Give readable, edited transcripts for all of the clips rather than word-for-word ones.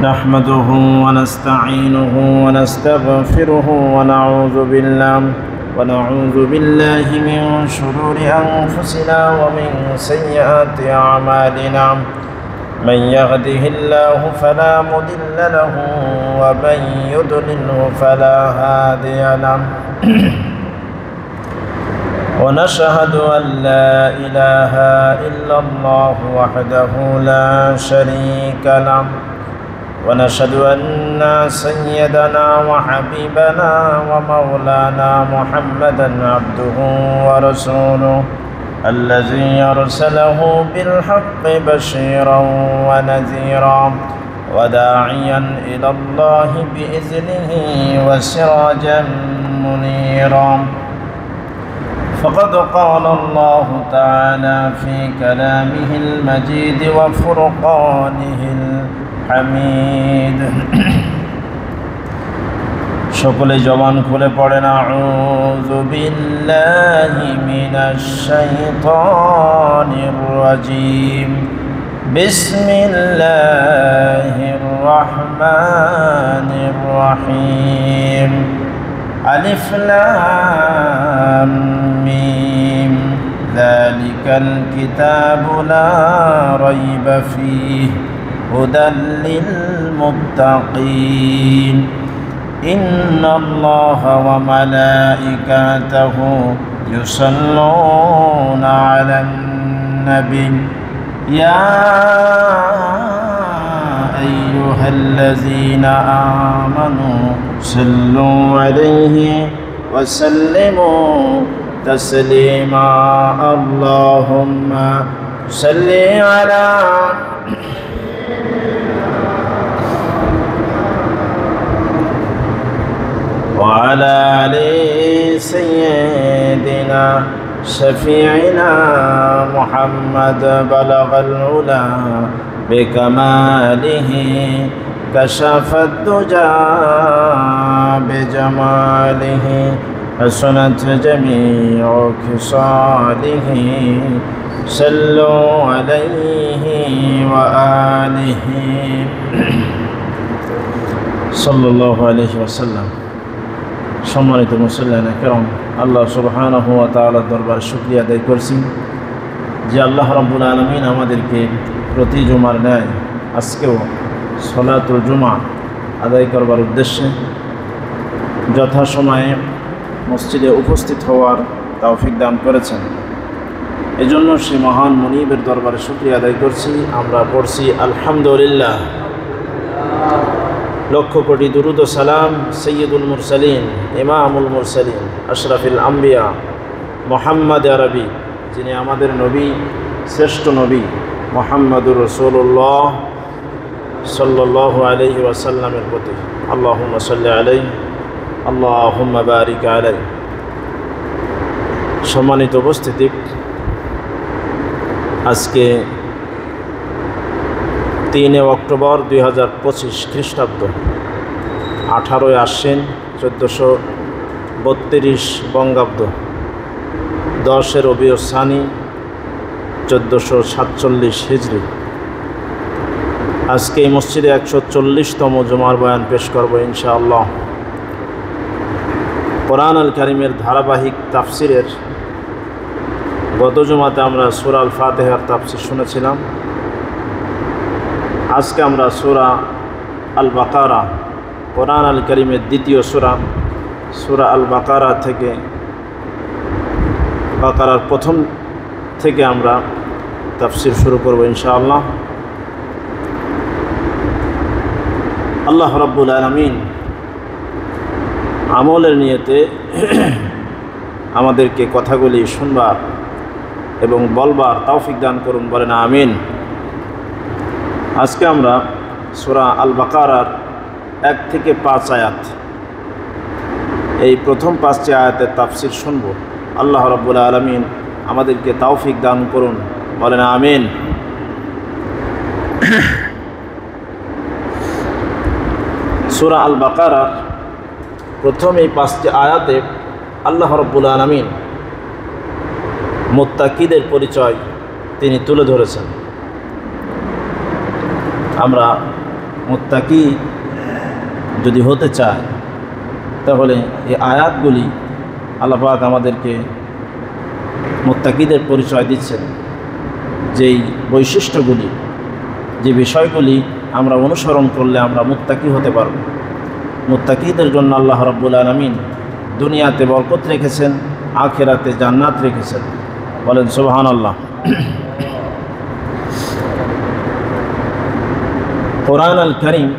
نحمده ونستعينه ونستغفره ونعوذ بالله من شرور أنفسنا ومن سيئات أعمالنا من يهده الله فلا مضل له ومن يضلله فلا هادي له ونشهد أن لا إله إلا الله وحده لا شريك له ونشهد أن سيدنا وحبيبنا ومولانا محمدا عبده ورسوله الذي أرسله بالحق بشيرا ونذيرا وداعيا إلى الله بإذنه وسراجا منيرا فقد قال الله تعالى في كلامه المجيد وفرقانه الحميد সকলে জবান খুলে পড়েন আউযু বিল্লাহি মিনাশ শাইতানির রাজীম বিসমিল্লাহির রহমানির রহিম আলিফ লাম মিম যালিকাল কিতাবু লা রাইবা ফীহি হুদাল লিল মুত্তাকিন ইন্নাল্লাহা ওয়া মালাইকাতাহু ইউসাল্লুনা আলান নবী ইয়া আইয়ুহাল্লাযীনা আমানু সাল্লু আলাইহি ওয়া সাল্লিমু তাসলিমা আল্লাহুম্মা সাল্লি আলা وعلى آل سيدنا شفيعنا محمد بلغ العلا بكماله كشف الدجى بجماله حسنت جميع خصاله صلوا عليه وآله صلى الله عليه وسلم সম্মানিত মুসল্লিয়ান কিরাম, আল্লাহ সুবহানাহু ওয়া তাআলার দরবারে শুকরিয়া আদায় করছি যে আল্লাহ রাব্বুল আলামিন আমাদেরকে প্রতি জুমার ন্যায় আজকেও সলাতুল জুমা আদায় করবার উদ্দেশ্যে যথাসময়ে মসজিদে উপস্থিত হওয়ার তৌফিক দান করেছেন। এজন্য সেই মহান মুনিবের দরবারে শুকরিয়া আদায় করছি। আমরা পড়ছি আলহামদুলিল্লাহ, লক্ষ কোটি দুরুদ ও সালাম সৈয়দুল মুরসালিন, ইমামুল মুরসালিন, আশরাফুল আম্বিয়া মুহাম্মদ আরবি, যিনি আমাদের নবী, শ্রেষ্ঠ নবী মুহাম্মদুর রাসূলুল্লাহ সাল্লাল্লাহু আলাইহি ওয়াসাল্লামের প্রতি আল্লাহুম্মা সাল্লি আলাইহি আল্লাহুম্মা বারিক আলাইহি। সম্মানিত উপস্থিতি, আজকে 3 অক্টোবর 2025 খ্রিস্টাব্দ, 18 আশ্বিন 1432 বঙ্গাব্দ, 10 রবিউল সানি 1447 হিজরি। আজকে এই মসজিদে 140তম জুমার বয়ান পেশ করব ইনশাআল্লাহ। কোরআন আল কারীমের ধারাবাহিক তাফসিরের গত জুমাতে আমরা সূরা আল ফাতিহার তাফসির শুনেছিলাম। আজকে আমরা সূরা আল বাকারা, কোরআন আল কারীমের দ্বিতীয় সূরা আল বাকারা থেকে, বাকারার প্রথম থেকে আমরা তাফসির শুরু করব ইনশাআল্লাহ। আল্লাহ রাব্বুল আলামিন আমলের নিয়তে আমাদেরকে কথাগুলি শুনবার এবং বলবার তৌফিক দান করুন, বলেন আমিন। আজকে আমরা সূরা আল বাকারার 1 থেকে 5 আয়াত, এই প্রথম 5টি আয়াতের তাফসির শুনব। আল্লাহ রাব্বুল আলামিন আমাদেরকে তৌফিক দান করুন, বলেন আমিন। সূরা আল বাকারার প্রথম এই 5টি আয়াতে আল্লাহ রাব্বুল আলামিন মুত্তাকিদের পরিচয় তিনি তুলে ধরেছেন। আমরা মুত্তাকি যদি হতে চায় তাহলে এই আয়াতগুলি আল্লাহ পাক আমাদেরকে মুত্তাকিদের পরিচয় দিচ্ছেন, যেই বৈশিষ্ট্যগুলি, যে বিষয়গুলি আমরা অনুসরণ করলে আমরা মুত্তাকি হতে পারব। মুত্তাকিদের জন্য আল্লাহ রাব্বুল আলামিন দুনিয়াতে বরকত রেখেছেন, আখিরাতে জান্নাত রেখেছেন। বলেন সুবহানাল্লাহ। কোরআন আল কারীম,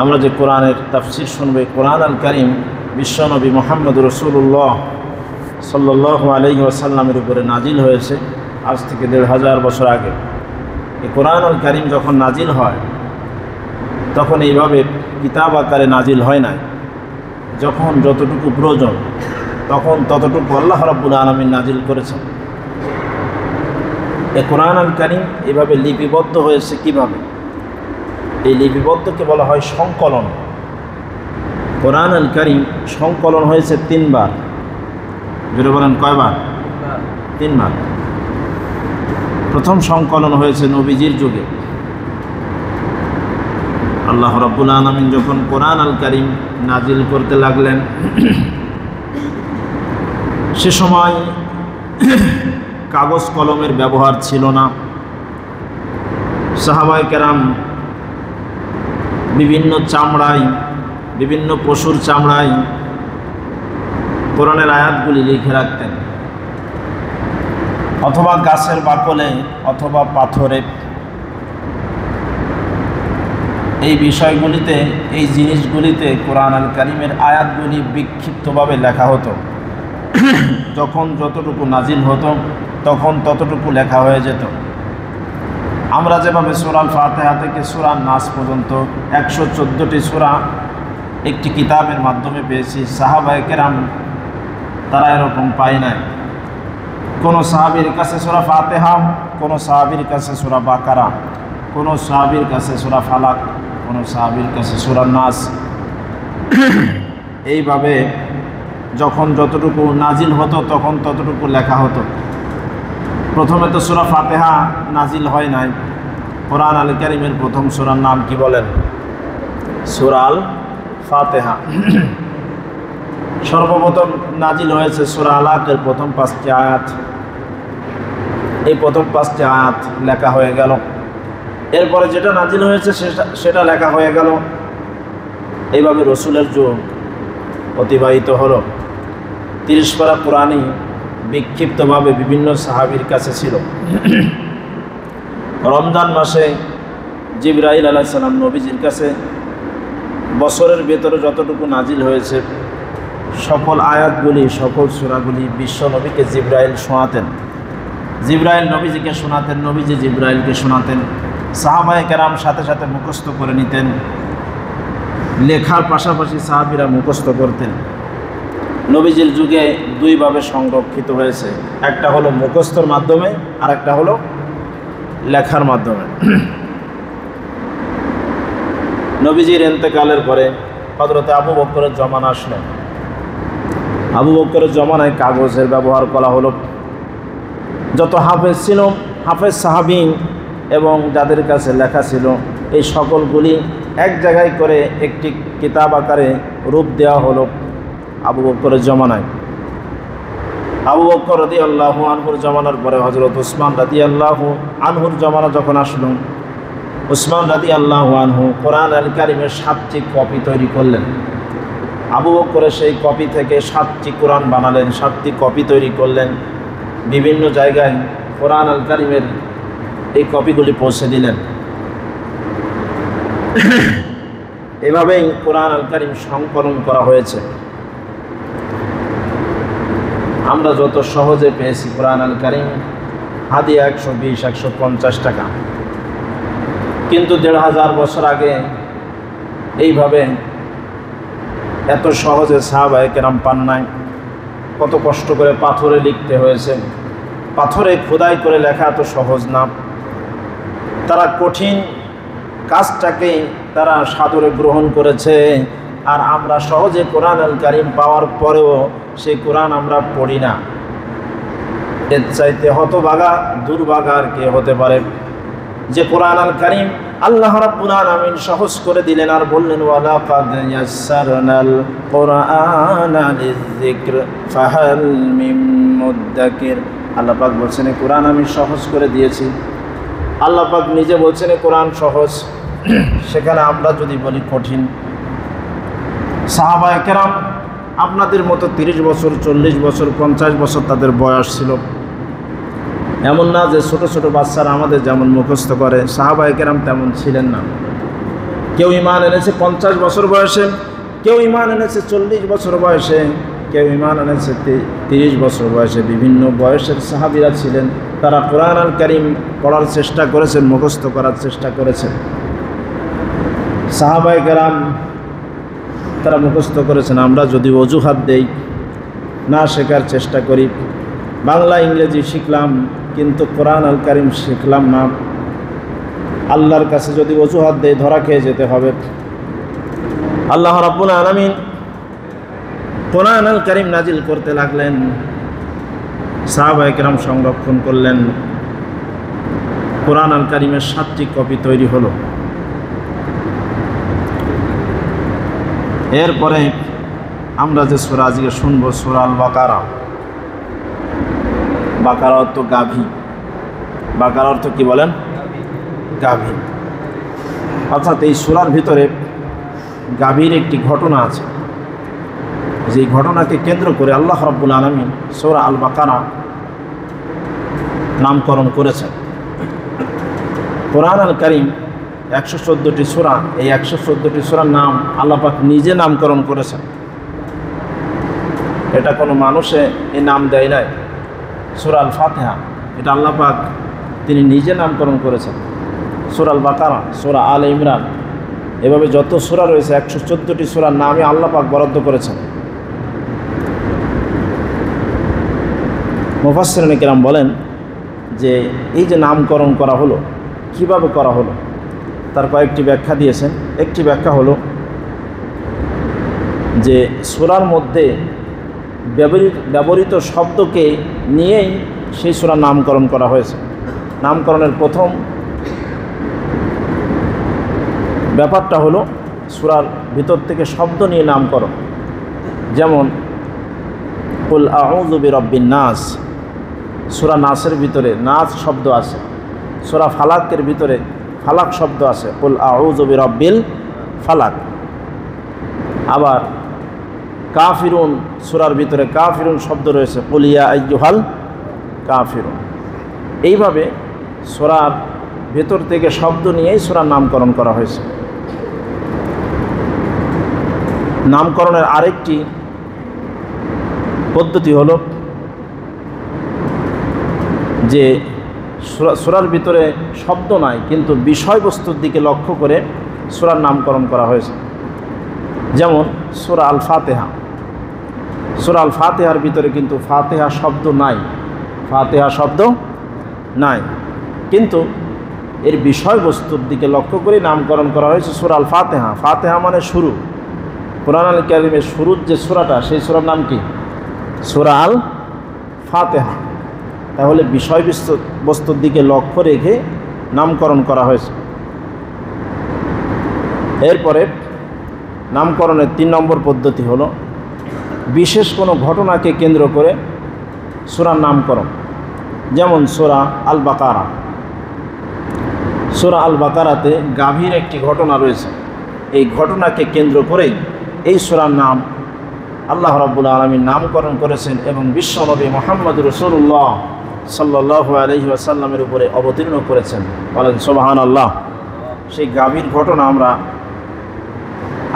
আমরা যে কোরআনের তাফসীর শুনব, কোরআন আল কারীম বিশ্বনবী মুহাম্মদ রাসূলুল্লাহ সাল্লাল্লাহু আলাইহি ওয়াসাল্লামের উপরে নাজিল হয়েছে আজ থেকে ১৫০০ বছর আগে। এই কোরআন আল কারীম যখন নাজিল হয় তখন এইভাবে কিতাব আকারে নাজিল হয় না। যখন যতটুকু প্রয়োজন তখন ততটুকু আল্লাহ রাব্বুল আলামিন নাজিল করেছেন। এই কোরআন আল কারীম এভাবে লিপিবদ্ধ হয়েছে কিভাবে? এই লিপিবদ্ধকে বলা হয় সংকলন। কোরআন আল কারীম সংকলন হয়েছে 3 বার। যেটা বলেন কয়বার? 3 বার। প্রথম সংকলন হয়েছে নবীজির যুগে। আল্লাহ রাব্বুল আলামিন যখন কোরআন আল কারীম নাজিল করতে লাগলেন, সে সময় কাগজ কলমের ব্যবহার ছিল না। সাহাবায়ে কেরাম বিভিন্ন চামড়ায়, বিভিন্ন পশুর চামড়ায় কোরআনের আয়াতগুলি লিখে রাখতেন, অথবা গাছের বাকলে, অথবা পাথরে। এই বিষয়গুলিতে, এই জিনিসগুলিতে কোরআন আল কারীমের আয়াতগুলি বিক্ষিপ্তভাবে লেখা হতো। যখন যতটুকু নাজিল হতো তখন ততটুকু লেখা হয়ে যেত। আমরা যেভাবে সূরা আল ফাতিহা থেকে সূরা নাস পর্যন্ত 114টি সূরা একটি কিতাবের মাধ্যমে পেয়েছি, সাহাবায়ে কেরাম তারা এরকম পায় নাই। কোনো সাহাবীর কাছে সূরা ফাতিহা, কোনো সাহাবীর কাছে সূরা বাকারা, কোনো সাহাবীর কাছে সূরা ফালাক, কোনো সাহাবীর কাছে সূরা নাস। এইভাবে যখন যতটুকু নাজিল হতো তখন ততটুকু লেখা হতো। প্রথমে তো সূরা ফাতিহা নাজিল হয় নাই। কোরআন আল কারীমের প্রথম সূরার নাম কি বলেন? সূরা আল ফাতিহা। সর্বপ্রথম নাজিল হয়েছে সূরা আলাকের প্রথম 5টি আয়াত। এই প্রথম 5টি আয়াত লেখা হয়ে গেল। এরপরে যেটা নাজিল হয়েছে সেটা লেখা হয়ে গেল। এইভাবে রসুলের যুগ অতিবাহিত হলো। 30 পারা কোরআনই বিক্ষিপ্তভাবে বিভিন্ন সাহাবীর কাছে ছিল। রমজান মাসে জিবরাইল আলাইহিস সালাম নবীজির কাছে বছরের ভেতরে যতটুকু নাজিল হয়েছে সকল আয়াতগুলি, সকল সূরাগুলি বিশ্ব নবীকে জিবরাইল শোনাতেন। জিবরাইল নবীজিকে শোনাতেন, নবীজি জিবরাইলকে শোনাতেন। সাহাবায়ে কেরাম সাথে সাথে মুখস্থ করে নিতেন। লেখার পাশাপাশি সাহাবীরা মুখস্থ করতেন। নবীজির যুগে 2 ভাবে সংরক্ষিত হয়েছে, একটা হলো মুখস্থর মাধ্যমে আর একটা হলো লেখার মাধ্যমে। নবীজির ইন্তেকালের পরে হযরত আবু বকরের জমানা আসলো। আবু বকরের জমানায় কাগজের ব্যবহার করা হলো। যত হাফেজ ছিল, হাফেজ সাহাবী এবং যাদের কাছে লেখা ছিল, এই সকলগুলি এক জায়গায় করে একটি কিতাব আকারে রূপ দেওয়া হলো আবু বকরের জমানায়। আবু বকর রাদিয়াল্লাহু আনহুর জমানার পরে হযরত উসমান রাদিয়াল্লাহু আনহুর জমানা যখন আসলো, উসমান রাদিয়াল্লাহু আনহু কোরআন আল কারীমের 7টি কপি তৈরি করলেন। আবু বকরের সেই কপি থেকে 7টি কোরআন বানালেন, 7টি কপি তৈরি করলেন। বিভিন্ন জায়গায় কোরআন আল কারীমের এই কপিগুলি পৌঁছে দিলেন। এভাবেই কোরআন আল কারীম সংকলন করা হয়েছে। আমরা যত সহজে পেয়েছি কোরআন আল কারীম, হাদিয়া 120-150 টাকা, কিন্তু 1500 বছর আগে এইভাবে এত সহজে সাহাবায়ে কেরাম পান নাই। কত কষ্ট করে পাথরে লিখতে হয়েছে। পাথরে খোদাই করে লেখা এত সহজ না। তারা কঠিন কাজটাকে তারা সাদরে গ্রহণ করেছে। আর আমরা সহজে কোরআন আল কারীম পাওয়ার পরেও সেই কোরআন আমরা পড়ি না। এর চাইতে হতভাগা দুর্ভাগা আর কে হতে পারে, যে কোরআন আল কারীম আল্লাহ রাব্বুল আলামিন সহজ করে দিলেন আর বললেন ওয়ালাকাদ ইয়াসসারনাল কুরআনা লিযিকর ফাহাল মিন মুদ্দাকির। আল্লাহ পাক বলছেন কোরআন আমি সহজ করে দিয়েছি। আল্লাহ পাক নিজে বলছেন কোরআন সহজ, সেখানে আমরা যদি বলি কঠিন। সাহাবায়ে কেরাম আপনাদের মতো 30 বছর 40 বছর 50 বছর তাদের বয়স ছিল। এমন না যে ছোট ছোট বাচ্চারা আমাদের যেমন মুখস্থ করে, সাহাবায়ে কেরাম তেমন ছিলেন না। কেউ ঈমান এনেছে 50 বছর বয়সে, কেউ ঈমান এনেছে 40 বছর বয়সে, কেউ ঈমান এনেছে 30 বছর বয়সে। বিভিন্ন বয়সের সাহাবীরা ছিলেন, তারা কোরআন আল কারীম পড়ার চেষ্টা করেছেন, মুখস্থ করার চেষ্টা করেছেন। সাহাবায়ে কেরাম তারা মুখস্থ করেছেন। আমরা যদি অজুহাত দেই, না শেখার চেষ্টা করি, বাংলা ইংরেজি শিখলাম কিন্তু কোরআন আল কারীম শিখলাম না, আল্লাহর কাছে যদি অজুহাত দেই ধরা খেয়ে যেতে হবে। আল্লাহ রাব্বুল আলামিন কোরআন আল কারীম নাজিল করতে লাগলেন, সাহাবায়ে কেরাম সংরক্ষণ করলেন। কোরআন আল কারীমের 7টি কপি তৈরি হলো। এরপরে আমরা যে সূরা আজকে শুনবো সূরা আল বাকারা। বাকারা অর্থ গাভী, বাকারা অর্থ কি বলেন? গাভী। অর্থাৎ এই সূরার ভিতরে গাভীর একটি ঘটনা আছে, যেই ঘটনাকে কেন্দ্র করে আল্লাহ রাব্বুল আলামিন সূরা আল বাকারা নামকরণ করেছেন। কোরআন আল কারীম 114টি সূরা, এই 114টি সূরার নাম আল্লাহ পাক নিজে নামকরণ করেছেন। এটা কোনো মানুষে এই নাম দেয় নাই। সূরা আল ফাতিহা এটা আল্লাহ পাক তিনি নিজে নামকরণ করেছেন। সূরা আল বাকারা, সূরা আল ইমরান, এভাবে যত সূরা রয়েছে 114টি সূরার নামই আল্লাহ পাক বরাদ্দ করেছেন। মুফাসসিরিনে কেরাম বলেন যে এই যে নামকরণ করা হলো, কিভাবে করা হলো, তার কয়েকটি ব্যাখ্যা দিয়েছেন। একটি ব্যাখ্যা হলো যে সূরার মধ্যে ব্যবহৃত শব্দকে নিয়েই সেই সূরার নামকরণ করা হয়েছে। নামকরণের প্রথম ব্যাপারটা হলো সূরার ভিতর থেকে শব্দ নিয়ে নামকরণ। যেমন কুল আউযু বিরাব্বিন নাস, সূরা নাসের ভিতরে নাস শব্দ আছে। সূরা ফালাকের ভিতরে ফালাক শব্দ আছে, কুল আউযু বিরাব্বিল ফালাক। আবার কাফিরুন সূরার ভিতরে কাফিরুন শব্দ রয়েছে, কুল ইয়া আইয়ুহাল কাফিরুন। এইভাবে সূরার ভেতর থেকে শব্দ নিয়েই সূরার নামকরণ করা হয়েছে। নামকরণের আরেকটি পদ্ধতি হলো যে সূরার ভিতরে শব্দ নাই কিন্তু বিষয়বস্তুর দিকে লক্ষ্য করে সূরার নামকরণ করা হয়েছে। যেমন সূরা আল ফাতিহা, সূরা আল ফাতিহার ভিতরে কিন্তু ফাতিহা শব্দ নাই, ফাতিহা শব্দ নাই, কিন্তু এর বিষয়বস্তুর দিকে লক্ষ্য করে নামকরণ করা হয়েছে সূরা আল ফাতিহা। ফাতিহা মানে শুরু। কোরআন আল কারীমের শুরুর যে সূরাটা, সেই সূরার নাম কি? সূরা আল ফাতিহা। তাহলে বিষয়বস্তুর দিকে লক্ষ্য রেখে নামকরণ করা হয়েছে। এরপরে নামকরণের 3 নম্বর পদ্ধতি হলো বিশেষ কোনো ঘটনাকে কেন্দ্র করে সূরার নামকরণ। যেমন সূরা আল বাকারা, সূরা আল বাকারাতে গাভীর একটি ঘটনা রয়েছে। এই ঘটনাকে কেন্দ্র করেই এই সূরার নাম আল্লাহ রাব্বুল আলামিন নামকরণ করেছেন এবং বিশ্বনবী মুহাম্মদ রাসূলুল্লাহ সাল্লাল্লাহু আলাইহি ওয়াসাল্লামের উপরে অবতীর্ণ করেছেন। বলেন সুবহানাল্লাহ। সেই গাভীর ঘটনা আমরা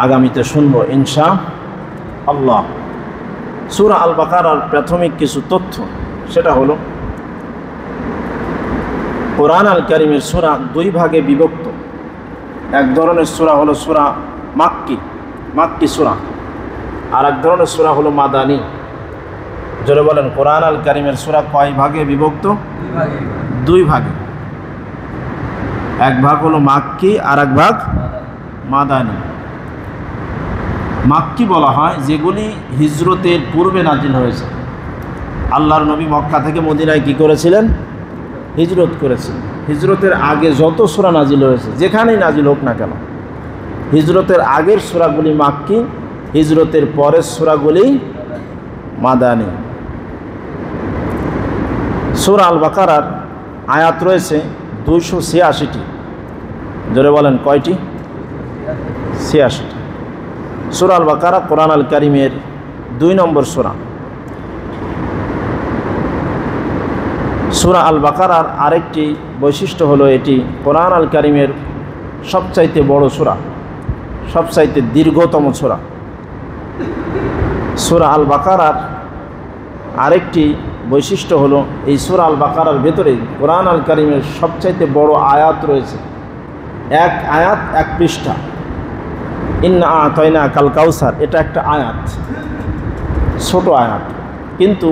আগামীতে শুনব ইনশাআল্লাহ। সূরা আল বাকারার প্রাথমিক কিছু তথ্য, সেটা হলো কোরআন আল কারীমের সূরা 2 ভাগে বিভক্ত। এক ধরনের সূরা হলো সূরা মাক্কি সূরা, আর এক ধরনের সূরা হলো মাদানী। জোরে বলেন কোরআন আল কারীমের সূরা কয় ভাগে বিভক্ত? 2 ভাগে। এক ভাগ হলো মাক্কি আর এক ভাগ মাদানী। মাক্কি বলা হয় যেগুলি হিজরতের পূর্বে নাজিল হয়েছে। আল্লাহর নবী মক্কা থেকে মদিনায় কি করেছিলেন? হিজরত করেছিলেন। হিজরতের আগে যত সূরা নাজিল হয়েছে, যেখানেই নাজিল হোক না কেন, হিজরতের আগের সূরাগুলি মাক্কি, হিজরতের পরের সূরাগুলি মাদানী। সূরা আল বাকারার আয়াত রয়েছে 286টি। জোরে বলেন কয়টি? 86টি। সূরা আল বাকারা কোরআন আল কারীমের 2 নম্বর সূরা। সূরা আল বাকারার আরেকটি বৈশিষ্ট্য হলো এটি কোরআন আল কারীমের সবচাইতে বড় সূরা, সবচাইতে দীর্ঘতম সূরা। সূরা আল বাকারার আরেকটি বৈশিষ্ট্য হলো এই সূরা আল বাকারার ভেতরে কোরআন আল কারীমের সবচাইতে বড় আয়াত রয়েছে। এক আয়াত 1 পৃষ্ঠা। ইন্না আ'তাইনা কাল কাউসার, এটা একটা আয়াত, ছোট আয়াত, কিন্তু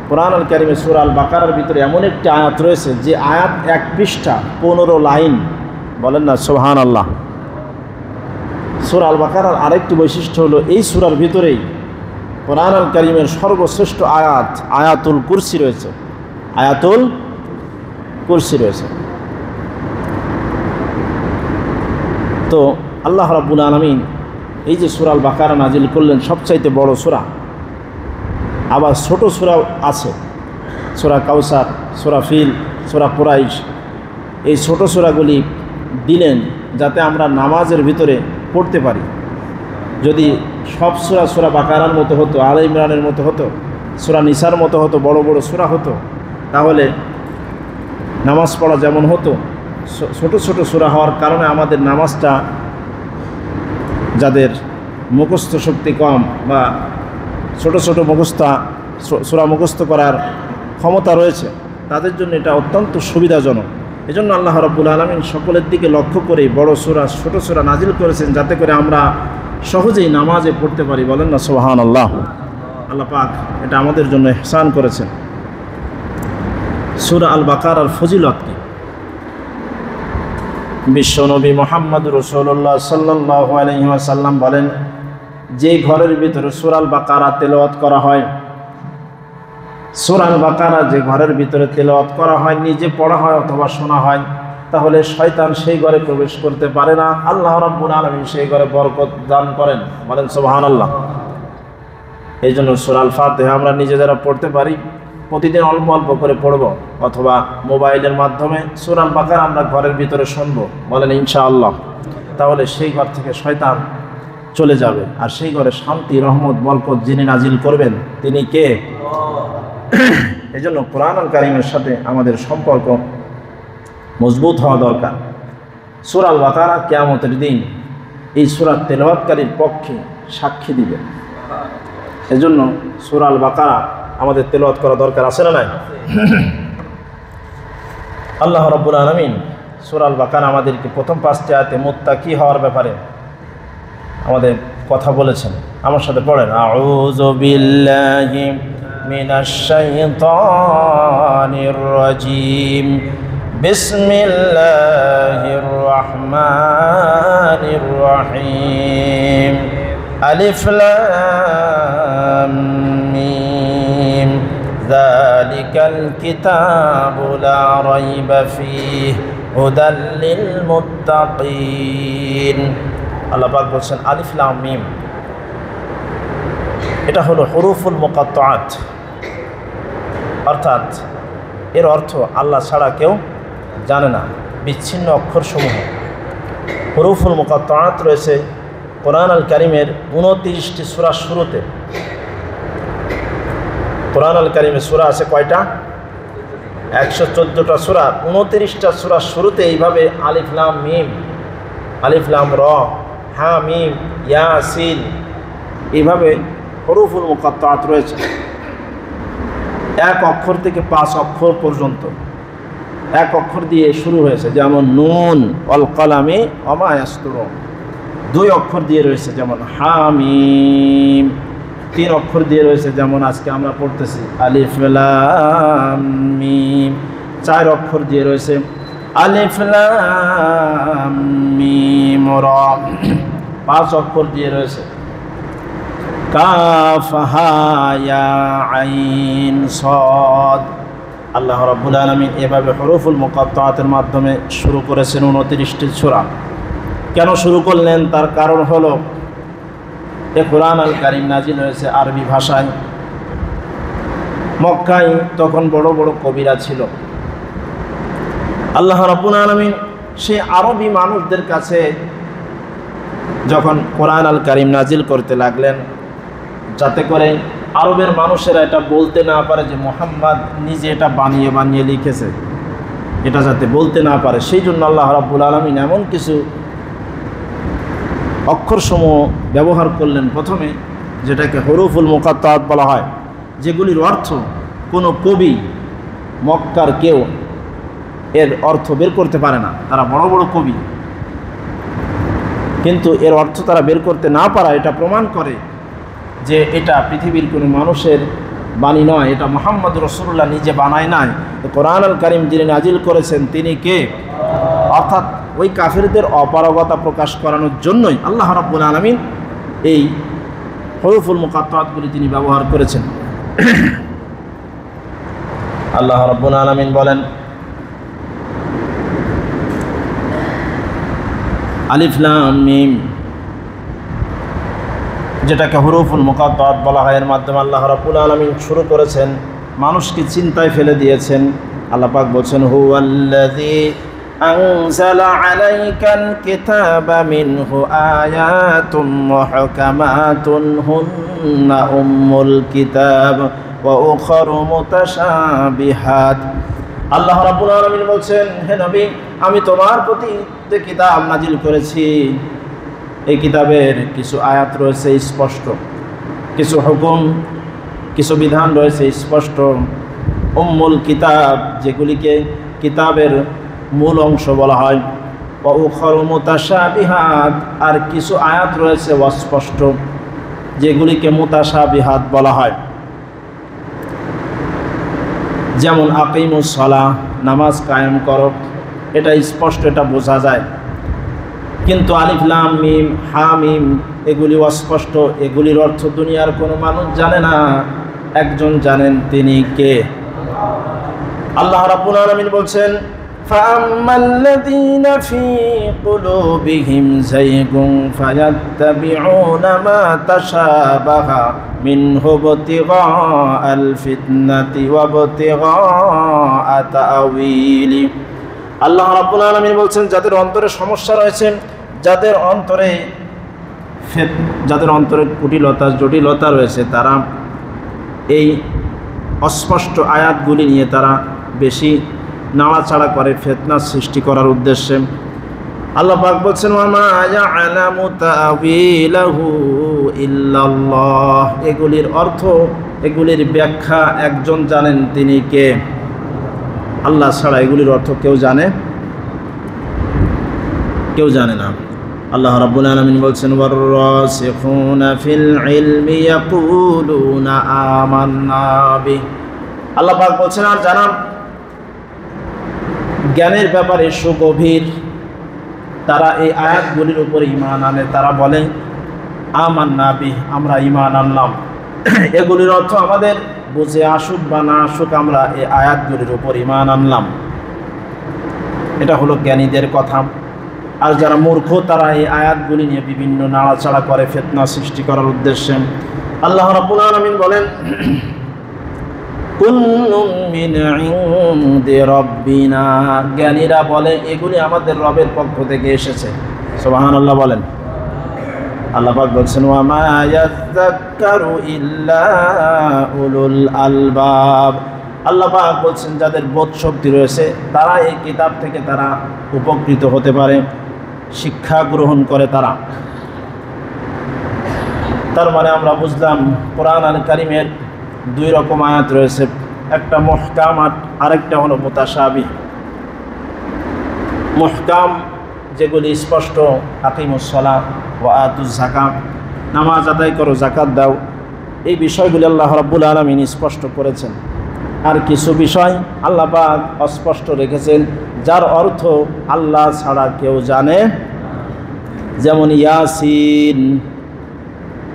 কোরআন আল কারীমের সূরা আল বাকারার ভিতরে এমন একটি আয়াত রয়েছে যে আয়াত 1 পৃষ্ঠা 15 লাইন। বলেন না সুবহানাল্লাহ। সূরা আল বাকারার আরেকটি বৈশিষ্ট্য হলো এই সূরার ভিতরেই কোরআন আল কারীমের সর্বশ্রেষ্ঠ আয়াত আয়াতুল কুরসি রয়েছে। আয়াতুল কুরসি রয়েছে। তো আল্লাহ রাব্বুল আলামিন এই যে সূরা আল বাকারা নাজিল করলেন, সবচাইতে বড় সূরা। আবার ছোট সূরাও আছে, সূরা কাউসার, সূরা ফিল, সূরা কুরাইশ। এই ছোট সূরাগুলি দিলেন যাতে আমরা নামাজের ভিতরে পড়তে পারি। যদি সব সূরা বাকারার মতো হতো, আলে ইমরানের মতো হতো, সূরা নিসার মতো হতো, বড় বড় সূরা হতো, তাহলে নামাজ পড়া যেমন হতো, ছোট ছোট সূরা হওয়ার কারণে আমাদের নামাজটা, যাদের মুখস্থ শক্তি কম বা ছোট ছোট সূরা মুখস্থ করার ক্ষমতা রয়েছে, তাদের জন্য এটা অত্যন্ত সুবিধাজনক। এজন্য আল্লাহ রাব্বুল আলামিন সকলের দিকে লক্ষ্য করে বড় সূরা ছোট সূরা নাজিল করেছেন, যাতে করে আমরা সহজেই নামাজে পড়তে পারি। বলেন না সুবহানাল্লাহ। আল্লাহ পাক এটা আমাদের জন্য ইহসান করেছেন। সূরা আল বাকারার ফজিলত কি? বিশ্বনবী মুহাম্মদুর রাসূলুল্লাহ সাল্লাল্লাহু আলাইহি ওয়াসাল্লাম বলেন, যে ঘরের ভিতরে সূরা আল বাকারা তেলাওয়াত করা হয়, সূরা আল বাকারা যে ঘরের ভিতরে তেলাওয়াত করা হয়, নিজে পড়া হয় অথবা শোনা হয়, তাহলে শয়তান সেই ঘরে প্রবেশ করতে পারে না। আল্লাহ রাব্বুল আলামিন সেই ঘরে বরকত দান করেন। বলেন সুবহানাল্লাহ। এই জন্য সূরা আল ফাতিহা আমরা নিজে যারা পড়তে পারি, প্রতিদিন অল্প অল্প করে পড়ব, অথবা মোবাইলের মাধ্যমে সূরা আল বাকারা আমরা ঘরের ভিতরে শুনব। বলেন ইনশাআল্লাহ। তাহলে সেই ঘর থেকে শয়তান চলে যাবে, আর সেই ঘরে শান্তি, রহমত, বরকত যিনি নাজিল করবেন তিনি কে? এই জন্য কোরআন আল কারীমের সাথে আমাদের সম্পর্ক মজবুত হওয়া দরকার। সূরা আল বাকারা কিয়ামতের দিন এই সূরা তেলাওয়াতকারীর পক্ষে সাক্ষী দিবে। এজন্য সূরা আল বাকারা আমাদের তেলাওয়াত করা দরকার, আছে না নাই? আল্লাহ রাব্বুল আলামিন সূরা আল বাকারা আমাদেরকে প্রথম 5টি আয়াতে মুত্তাকি হওয়ার ব্যাপারে আমাদের কথা বলেছেন। আমার সাথে পড়েন, আউযু বিল্লাহি মিনাশ শাইতানির রাজিম, বিসমিল্লাহির রহমানির রহিম, আলিফ লাম মিম, যালিকাল কিতাবু লা রাইবা ফীহি হুদাল লিল মুত্তাকিন। আল্লাহ পাক বলছেন আলিফ লাম মিম, এটা হলো হুরুফুল মুকাত্তাআত, অর্থাৎ এর অর্থ আল্লাহ ছাড়া কেউ জানে না, বিচ্ছিন্ন অক্ষরসমূহ। হুরুফুল মুকাত্তাআত রয়েছে কোরআন আল কারীমের 29টি সূরার শুরুতে। কোরআন আল কারীমের সূরা আছে কয়টা? 114টা সূরা। 29টা সূরার শুরুতে এইভাবে আলিফ লাম মিম, আলিফ লাম র, হা মিম, ইয়াসিন, এইভাবে হুরুফুল মুকাত্তাআত রয়েছে। 1 অক্ষর থেকে 5 অক্ষর পর্যন্ত 1 অক্ষর দিয়ে শুরু হয়েছে, যেমন নুন, ওয়াল কলামি ওয়া মা ইয়াসতুরুন। 2 অক্ষর দিয়ে রয়েছে, যেমন হামিম। 3 অক্ষর দিয়ে রয়েছে, যেমন আজকে আমরা পড়তেছি আলিফ লাম মিম। 4 অক্ষর দিয়ে রয়েছে, আলিফ লাম মিম রা। 5 অক্ষর দিয়ে রয়েছে, কাফ হা ইয়া আইন সাদ। আল্লাহ রাব্বুল আলামিন এভাবে হুরুফুল মুকাত্তাআতের মাধ্যমে শুরু করেছেন 29টি সূরা। কেন শুরু করলেন? তার কারণ হলো এ কোরআন আল কারীম নাজিল হয়েছে আরবি ভাষায়। মক্কায় তখন বড় বড় কবিরা ছিল। আল্লাহ রাব্বুল আলামিন সেই আরবি মানুষদের কাছে যখন কোরআন আল কারীম নাজিল করতে লাগলেন, যাতে করে আরবের মানুষেরা এটা বলতে না পারে যে মুহাম্মদ নিজে এটা বানিয়ে বানিয়ে লিখেছে, এটা যাতে বলতে না পারে, সেই জন্য আল্লাহ রাব্বুল আলামিন এমন কিছু অক্ষরসমূহ ব্যবহার করলেন প্রথমে, যেটাকে হুরুফুল মুকাত্তাআত বলা হয়, যেগুলির অর্থ কোনো কবি মক্কার কেউ এর অর্থ বের করতে পারে না। তারা বড় বড় কবি, কিন্তু এর অর্থ তারা বের করতে না পারা এটা প্রমাণ করে যে এটা পৃথিবীর কোনো মানুষের বাণী নয়, এটা মুহাম্মদ রাসূলুল্লাহ নিজে বানায় নাই। কোরআন আল কারীম যিনি নাজিল করেছেন তিনি কে? অর্থাৎ ওই কাফিরদের অপারগতা প্রকাশ করানোর জন্যই আল্লাহ রাব্বুল আলামিন এই হুরুফুল মুকাত্তাআতগুলি তিনি ব্যবহার করেছেন। আল্লাহ রাব্বুল আলামিন বলেন, আলিফ লাম মিম, যেটাকে হুরুফুল মুকাত্তাআত বলা হয়, এর মাধ্যমে আল্লাহ রাব্বুল আলামিন শুরু করেছেন, মানুষকে চিন্তায় ফেলে দিয়েছেন। আল্লাহ পাক বলছেন, হুয়াল্লাযী আনজালা আলাইকাল কিতাবা মিনহু আয়াতুম মুহকামাতুন হুন্না উম্মুল কিতাব ওয়া উখরু মুতাশাবিহাত। আল্লাহ রাব্বুল আলামিন বলছেন, হে নবী, আমি তোমার প্রতি যে কিতাব নাজিল করেছি, এই কিতাবের কিছু আয়াত রয়েছে স্পষ্ট, কিছু হুকুম, কিছু বিধান রয়েছে স্পষ্ট। উম্মুল কিতাব, যেগুলিকে কিতাবের মূল অংশ বলা হয়। ওয়া উখরু মুতাশাবিহাত, আর কিছু আয়াত রয়েছে অস্পষ্ট, যেগুলিকে মুতাশাবিহাত বলা হয়। যেমন আকিমুস সালাহ, নামাজ কায়েম করো, এটা স্পষ্ট, এটা বোঝা যায়। কিন্তু আলিফ লাম মিম হা মিম এগুলি অস্পষ্ট, এগুলির অর্থ দুনিয়ার কোনো মানুষ জানে না, একজন জানেন, তিনি কে? আল্লাহ রাব্বুল আলামিন বলছেন, ফাআম্মাল্লাযীনা ফী কুলুবিহিম যায়গুন ফায়াত্তাবিউনা মা তাশাবাহা মিনহু ইবতিগাআল ফিতনাতি ওয়া ইবতিগাআ তাআওয়িলি। আল্লাহ রাব্বুল আলামিন বলছেন, যাদের অন্তরে সমস্যা রয়েছে, যাদের অন্তরে কুটিলতা জটিলতা রয়েছে, তারা এই অস্পষ্ট আয়াতগুলি নিয়ে তারা বেশি নাড়াচাড়া করে ফিতনা সৃষ্টি করার উদ্দেশ্যে। আল্লাহ পাক বলছেন, ওয়া মা ইয়া'লামু তা'ওয়িলাহু ইল্লাল্লাহ, এগুলির অর্থ, এগুলির ব্যাখ্যা একজন জানেন, তিনি কে? আল্লাহ ছাড়া এগুলির অর্থ কেউ জানে? কেউ জানে না। আল্লাহ রাব্বুল আলামিন বলছেন, ওয়ার-রাসিখুনা ফিল ইলমি ইয়াকুলুনা আমান্না বিহি। আল্লাহ পাক বলছেন, আর যারা জ্ঞানের ব্যাপারে সুগভীর, তারা এই আয়াতগুলির উপর ঈমান আনে, তারা বলে আমান্না বিহি, আমরা ঈমান আনলাম। এগুলির অর্থ আমাদের বুঝে আসুক বা না আসুক, আমরা এই আয়াতগুলির উপর ঈমান আনলাম। এটা হলো জ্ঞানীদের কথা। আর যারা মূর্খ, তারা এই আয়াতগুলি নিয়ে বিভিন্ন নাড়াচাড়া করে ফিতনা সৃষ্টি করার উদ্দেশ্যে। আল্লাহ রাব্বুল আলামিন বলেন, কুল্লুম মিন ইনদি রাব্বিনা, জ্ঞানীরা বলে এগুলি আমাদের রবের পক্ষ থেকে এসেছে। সুবহানাল্লাহ বলেন। আল্লাহ পাক বলছেন, ওয়া মা ইয়াযাক্কারু ইল্লা উলুল আলবাব। আল্লাহ পাক বলছেন, যাদের বোধ শক্তি রয়েছে তারা এই কিতাব থেকে তারা উপকৃত হতে পারে, শিক্ষা গ্রহণ করে তারা। তার মানে আমরা বুঝলাম কোরআন আল কারীমের দুই রকম আয়াত রয়েছে, একটা মুহকাম আর আরেকটা হলো মুতাশাবিহ। মুহকাম যেগুলি স্পষ্ট, আকিমুস সালাহ ওয়া আতুজ যাকাত, নামাজ আদায় করো, যাকাত দাও, এই বিষয়গুলি আল্লাহ রাব্বুল আলামিন স্পষ্ট করেছেন। আর কিছু বিষয় আল্লাহ পাক অস্পষ্ট রেখেছেন, যার অর্থ আল্লাহ ছাড়া কেউ জানে। যেমন ইয়াসিন,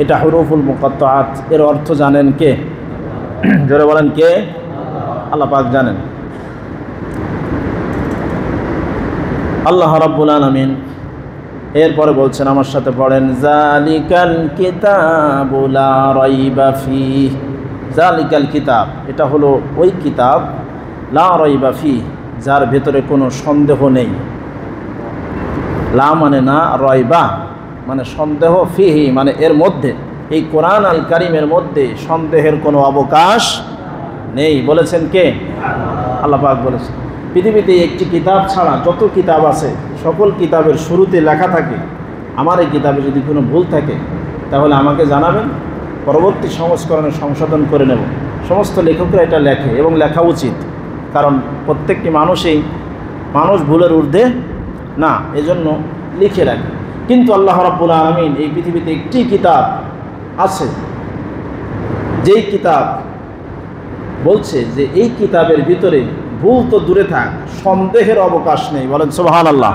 এটা হুরুফুল মুকাত্তাআত, এর অর্থ জানেন কে? জোরে বলেন কে? আল্লাহ পাক জানেন। আল্লাহ রাব্বুল আলামিন এরপরে বলছেন, আমার সাথে পড়েন, জালিকাল কিতাবু লা রাইবা ফিহ। জালিকাল কিতাব, এটা হলো ওই কিতাব, লা রাইবা ফিহ, যার ভেতরে কোনো সন্দেহ নেই। লা মানে না, রাইবা মানে সন্দেহ, ফিহি মানে এর মধ্যে, এই কোরআন আল কারীমের মধ্যে সন্দেহের কোনো অবকাশ নেই। বলেছেন কে? আল্লাহ পাক বলেছেন। পৃথিবীতে একটি কিতাব ছাড়া যত কিতাব আছে সকল কিতাবের শুরুতে লেখা থাকে, আমার এই কিতাবে যদি কোনো ভুল থাকে তাহলে আমাকে জানাবেন, পরবর্তী সংস্করণে সংশোধন করে নেব। সমস্ত লেখকরা এটা লেখে এবং লেখা উচিত, কারণ প্রত্যেকটি মানুষ ভুলের ঊর্ধ্বে না, এজন্য লিখে রাখে। কিন্তু আল্লাহ রাব্বুল আলামিন এই পৃথিবীতে একটি কিতাব আছে, যেই কিতাব বলছে যে এই কিতাবের ভিতরে ভুল তো দূরে থাক, সন্দেহের অবকাশ নেই। বলেন সুবহানাল্লাহ।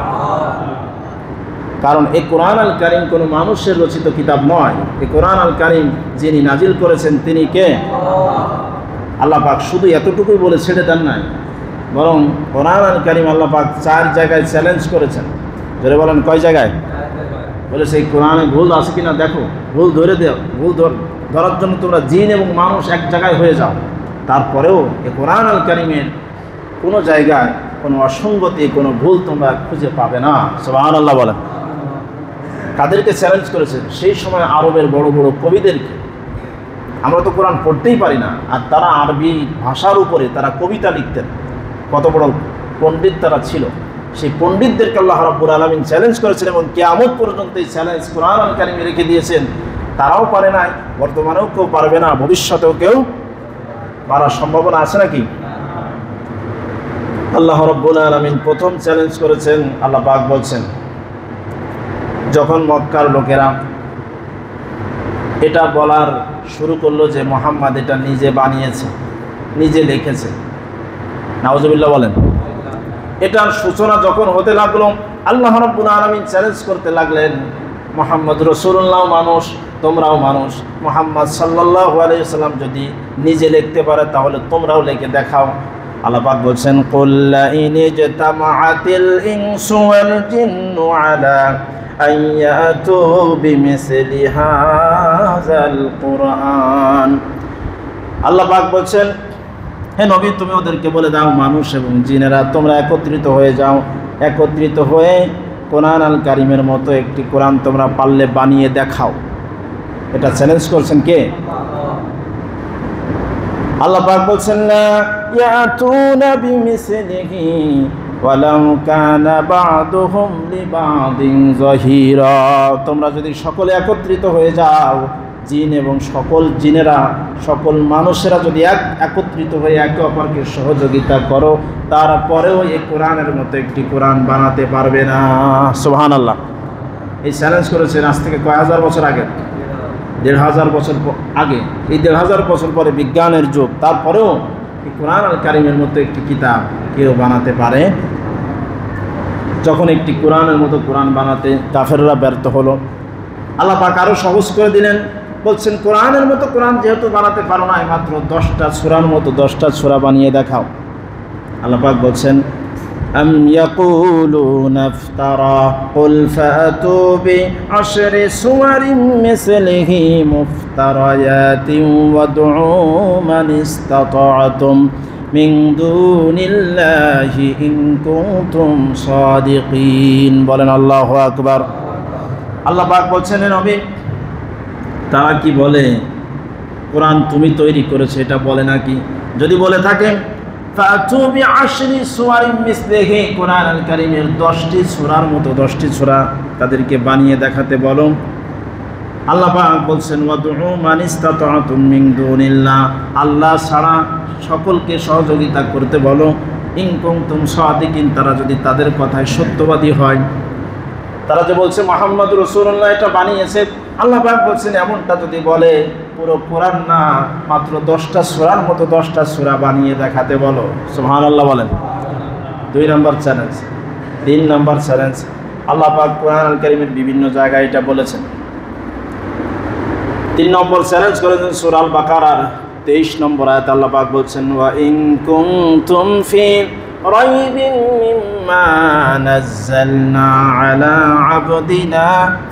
কারণ এই কোরআন আল কারীম কোনো মানুষের রচিত কিতাব নয়। এই কোরআন আল কারীম যিনি নাজিল করেছেন তিনি কে? আল্লাহ পাক শুধু এতটুকুই বলে ছেড়ে দেন নাই, বরং কোরআন আল কারীম আল্লাহ পাক 4 জায়গায় চ্যালেঞ্জ করেছেন। ধরে বলেন কয় জায়গায়? বলেছে এই কোরআনে ভুল আছে কিনা দেখো, ভুল ধরে দাও, ভুল ধরার জন্য তোমরা জিন এবং মানুষ এক জায়গায় হয়ে যাও। তারপরেও এই কোরআন আল কারীমের কোনো জায়গায় কোনো অসঙ্গতি, কোনো ভুল তোমরা খুঁজে পাবে না। সুবহানাল্লাহ বলেন। কাদেরকে চ্যালেঞ্জ করেছেন? সেই সময় আরবের বড় বড় কবিদেরকে। আমরা তো কোরআন পড়তেই পারি না, আর তারা আরবি ভাষার উপরে তারা কবিতা লিখতেন। কত বড় পণ্ডিত তারা ছিল। সেই পণ্ডিতদেরকে আল্লাহ রাব্বুল আলামিন চ্যালেঞ্জ করেছেন এবং কিয়ামত পর্যন্ত এই চ্যালেঞ্জ কোরআন আল কারীমে রেখে দিয়েছেন। তারাও পারে নাই, বর্তমানেও কেউ পারবে না, ভবিষ্যতেও কেউ পারার সম্ভাবনা আছে নাকি? আল্লাহ রাব্বুল আলামিন প্রথম চ্যালেঞ্জ করেছেন। আল্লাহ পাক বলছেন, যখন মক্কার লোকেরা এটা বলার শুরু করলো যে মুহাম্মদ এটা নিজে বানিয়েছে, নিজে লিখেছে, নাউজুবিল্লাহ বলেন, এটার সূচনা যখন হতে লাগলো, আল্লাহ রাব্বুল আলামিন চ্যালেঞ্জ করতে লাগলেন, মুহাম্মদ রাসূলুল্লাহ মানুষ, তোমরাও মানুষ, মুহাম্মদ সাল্লাল্লাহু আলাইহি ওয়াসাল্লাম যদি নিজে লিখতে পারে তাহলে তোমরাও লিখে দেখাও। আল্লাহ পাক বলছেন, কুল লা ইন ইজতামাআতিল ইনসু ওয়াল জিন্নু আলা আন ইয়াতু বিমিসলি হাযাল কুরআন। আল্লাহ পাক বলছেন, হে নবী তুমি ওদেরকে বলে দাও, মানুষ এবং জিনেরা তোমরা একত্রিত হয়ে যাও, একত্রিত হয়ে কোরআন আল কারীমের মতো একটি কোরআন তোমরা পারলে বানিয়ে দেখাও। এটা চ্যালেঞ্জ করছেন কে? আল্লাহ পাক বলছেন, লা ইয়াতুনা বিমিসলিহি ওয়ালাউ কানা বা'দুহুম লিবা'দিন যাহিরা। তোমরা যদি সকলে একত্রিত হয়ে যাও, জিন এবং সকল জিনেরা, সকল মানুষেরা যদি একত্রিত হয়ে একে অপরকে সহযোগিতা করো, তারপরেও এই কোরআনের মতো একটি কোরআন বানাতে পারবে না। সুবহানাল্লাহ। এই চ্যালেঞ্জ করেছেন আজ থেকে কয় হাজার বছর আগে, ১,৫০০ বছর আগে। এই ১,৫০০ বছর পরে বিজ্ঞানের যুগ, তারপরেও এই কোরআন আল কারীমের মতো একটি কিতাব কেউ বানাতে পারে? যখন একটি কোরআনের মতো কোরআন বানাতে কাফেররা ব্যর্থ হলো, আল্লাহ পাক আরও সহজ করে দিলেন। বলছেন, কোরআনের মতো কোরআন যেহেতু বানাতে পারো না, মাত্র 10টা সূরার মতো 10টা সূরা বানিয়ে দেখাও। আল্লাহ পাক বলছেন, আম ইয়াকুলুনা ইফতারা কুল ফাতু বিআশরি সুওয়ারিন মিসলিহি মুফতারায়াতিন ওয়াদউ মান ইসতাতা'তুম মিন দুনিল্লাহি ইন কুনতুম সাদিকিন। বলেন আল্লাহু আকবার। আল্লাহ পাক বলছেন, নবী তারা কি বলে কোরআন তুমি তৈরি করেছো, এটা বলে নাকি? যদি বলে থাকেন, ফাতু বিআশরি সুওয়ারিন মিসলিহি, কোরআন আল কারীমের 10টি সূরার মতো 10টি সূরা তাদেরকে বানিয়ে দেখাতে বলো। আল্লাহ পাক বলছেন, ওয়াদউ মান ইসতাতা'তুম মিন দুনিল্লাহ, আল্লাহ ছাড়া সকলকে সহযোগিতা করতে বলো। ইন কুনতুম সাদিকিন, তারা যদি তাদের কথায় সত্যবাদী হয়। তারা যে বলছে মুহাম্মদ রাসূলুল্লাহ এটা বানিয়েছে, আল্লাহ পাক বলছেন এমনটা যদি বলে, পুরো কোরআন না, মাত্র 10টা সূরার মতো 10টা সূরা বানিয়ে দেখাতে বলো। সুবহানাল্লাহ বলেন। 2 নম্বর চ্যালেঞ্জ। 3 নম্বর চ্যালেঞ্জ, আল্লাহ পাক কোরআন আল কারীমের বিভিন্ন জায়গায় এটা বলেছেন। 3 নম্বর চ্যালেঞ্জ করেছেন সূরা আল বাকারার 23 নম্বর আয়াত আল্লাহ পাক বলছেন, ওয়া ইন কুনতুম ফি রাইবিন মিম্মা নাযালনা আলা আবদিনা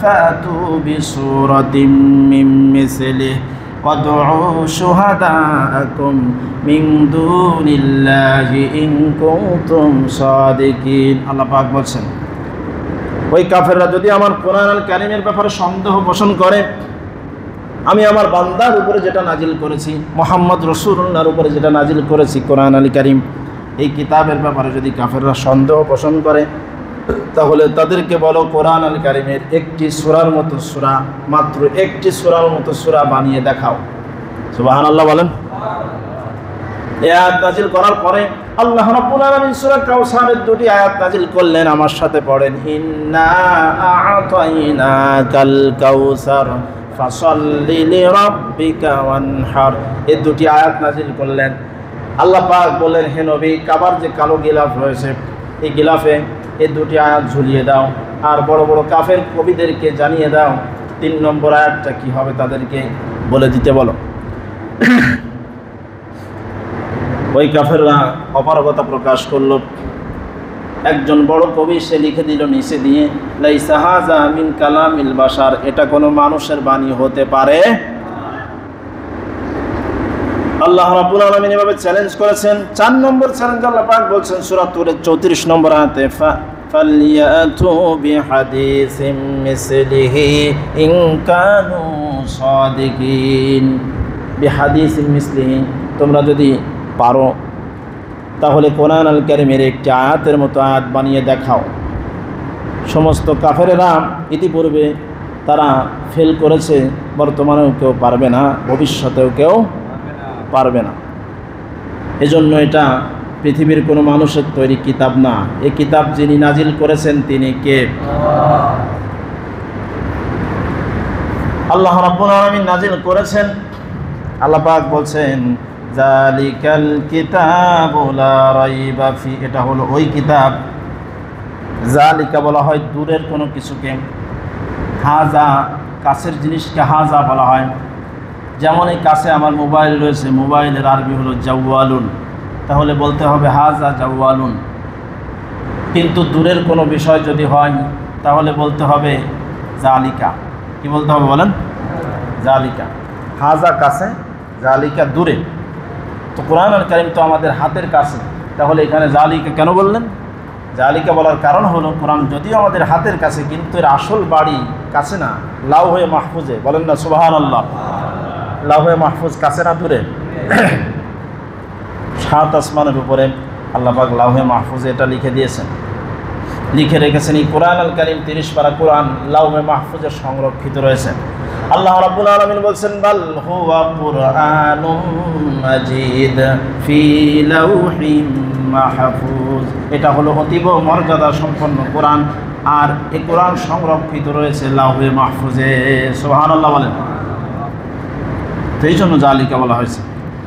ফাতু বিসূরাতিন মিন মিসলিহি ওয়াদউ শুহাদাআকুম মিন দুনিল্লাহি ইন কুনতুম সাদিকিন। আল্লাহ পাক বলছেন, ওই কাফেররা যদি আমার কোরআন আল কারীমের ব্যাপারে সন্দেহ পোষণ করে, আমি আমার বান্দার উপরে যেটা নাজিল করেছি, মুহাম্মদ রাসূলুল্লাহর উপরে যেটা নাজিল করেছি কোরআন আল কারীম, এই কিতাবের ব্যাপারে যদি কাফেররা সন্দেহ পোষণ করে, তাহলে তাদেরকে বলো কোরআন আল কারীমের একটি সূরার মতো সূরা, মাত্র একটি সূরার মতো সূরা বানিয়ে দেখাও। সুবহানাল্লাহ বলেন। এই আয়াত নাজিল করার পরে আল্লাহ রাব্বুল আলামিন সূরা কাউসারের দুটি আয়াত নাজিল করলেন, আমার সাথে পড়েন, ইন্না আ'তাইনাকাল কাউসার ফাসাল্লি লিরাব্বিকা ওয়ানহার। এই দুটি আয়াত নাজিল করলেন। আল্লাহ পাক বললেন, হে নবী, কাবার যে কালো গিলাফ রয়েছে, এই গিলাফে এই দুটি আয়াত ঝুলিয়ে দাও, আর বড় বড় কাফের কবিদেরকে জানিয়ে দাও 3 নম্বর আয়াতটা কি হবে তাদেরকে বলে দিতে বলো। ওই কাফেররা অপারগতা প্রকাশ করল। একজন বড় কবি সে লিখে দিল নিচে দিয়ে, লাইসা হাযা মিন কালামিল বাশার, এটা কোনো মানুষের বাণী হতে পারে। আল্লাহ রাব্বুল আলামিন এভাবে চ্যালেঞ্জ করেছেন। 4 নম্বর চ্যালেঞ্জ আল্লাহ পাক বলছেন সূরা তুরের 34 নম্বর আয়াতে, ফালইয়াতু বিহাদিসিম মিসলিহি ইন কানু সাদিকিন। বিহাদিসিম মিসলিহি, তোমরা যদি পারো তাহলে কোরআন আল কারীমের একটি আয়াতের মতো আয়াত বানিয়ে দেখাও। সমস্ত কাফেরেরা ইতিপূর্বে তারা ফেল করেছে, বর্তমানেও কেউ পারবে না, ভবিষ্যতেও কেউ পারবে না। এজন্য এটা পৃথিবীর কোনো মানুষের তৈরি কিতাব না। এই কিতাব যিনি নাজিল করেছেন তিনি কে? আল্লাহ রাব্বুল আলামিন নাজিল করেছেন। আল্লাহ পাক বলছেন, জালিকাল কিতাবু লা রাইবা ফি, এটা হলো ওই কিতাব। জালিকা বলা হয় দূরের কোনো কিছুকে, হাজা কাছের জিনিসকে হাজা বলা হয়। যেমন এই কাছে আমার মোবাইল রয়েছে, মোবাইলের আরবি হলো জাওয়ালুন, তাহলে বলতে হবে হাজা জাওয়ালুন। কিন্তু দূরের কোনো বিষয় যদি হয় তাহলে বলতে হবে জালিকা। কি বলতে হবে বলেন? জালিকা। হাজা কাছে, জালিকা দূরে। তো কোরআন আল কারীম তো আমাদের হাতের কাছে, তাহলে এখানে জালিকা কেন বললেন? জালিকা বলার কারণ হলো, কোরআন যদিও আমাদের হাতের কাছে, কিন্তু এর আসল বাড়ি কাছে না, লাউহে মাহফুজে। বলেন না সুবহানাল্লাহ। লাউহে মাহফুজ কাছে না দূরে? 7 আসমানের উপরে আল্লাহ পাক লাউহে মাহফুজে এটা লিখে দিয়েছেন, লিখে রেখেছেন। এই কোরআন আল কারীম 30 পারা কোরআন লাউহে মাহফুজে সংরক্ষিত রয়েছে। আল্লাহ রাব্বুল আলামিন বলছেন, বাল হুয়া কুরআনুম মাজিদ ফি লাউহিম মাহফুজ। এটা হলো অতীব মর্যাদা সম্পন্ন কোরআন, আর এই কোরআন সংরক্ষিত রয়েছে লাউহে মাহফুজে। সুবহানাল্লাহ বলেন। তো এই জন্য জালিকা বলা হয়েছে।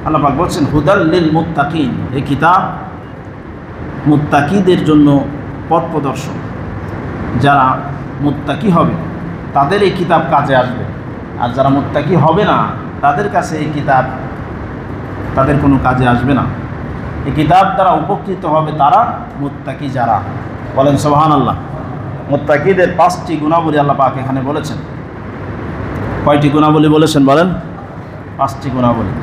আল্লাহ পাক বলছেন, হুদাল লিল মুত্তাকিন, এই কিতাব মুত্তাকিদের জন্য পথ প্রদর্শন। যারা মুত্তাকি হবে তাদের এই কিতাব কাজে আসবে, আর যারা মুত্তাকি হবে না তাদের কাছে এই কিতাব তাদের কোনো কাজে আসবে না। এই কিতাব দ্বারা উপকৃত হবে তারা মুত্তাকি যারা। বলেন সুবহানাল্লাহ। মুত্তাকিদের 5টি গুণাবলী আল্লাহ পাক এখানে বলেছেন। কয়টি গুণাবলী বলেছেন বলেন? 5টি গুণাবলী।